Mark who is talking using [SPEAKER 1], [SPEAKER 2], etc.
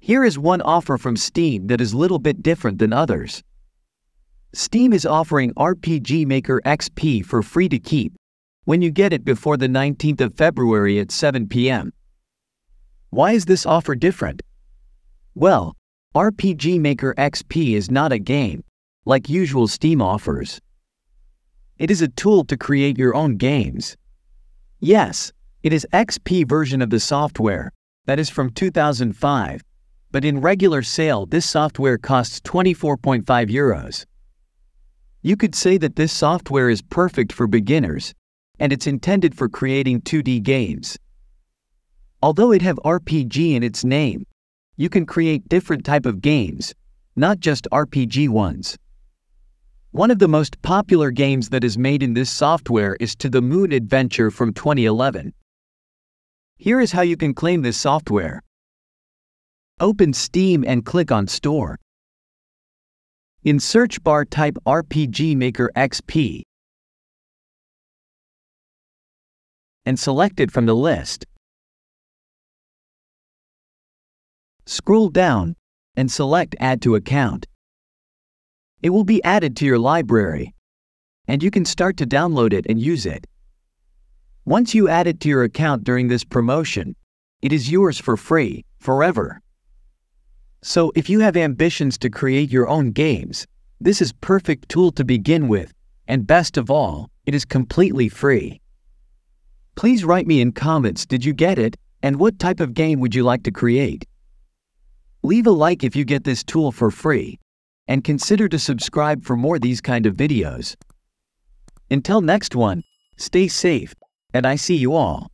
[SPEAKER 1] Here is one offer from Steam that is a little bit different than others. Steam is offering RPG Maker XP for free to keep when you get it before the 19th of February at 7 p.m. Why is this offer different? Well, RPG Maker XP is not a game, like usual Steam offers. It is a tool to create your own games. Yes, it is XP version of the software, that is from 2005, but in regular sale this software costs 24.5 euros. You could say that this software is perfect for beginners, and it's intended for creating 2D games. Although it have RPG in its name, you can create different type of games, not just RPG ones. One of the most popular games that is made in this software is To the Moon Adventure from 2011. Here is how you can claim this software. Open Steam and click on Store. In search bar type RPG Maker XP and select it from the list. Scroll down and select Add to Account. It will be added to your library, and you can start to download it and use it. Once you add it to your account during this promotion, it is yours for free, forever. So if you have ambitions to create your own games, this is perfect tool to begin with, and best of all, it is completely free. Please write me in comments, did you get it, and what type of game would you like to create? Leave a like if you get this tool for free, and consider to subscribe for more these kind of videos. Until next one, stay safe, and I see you all.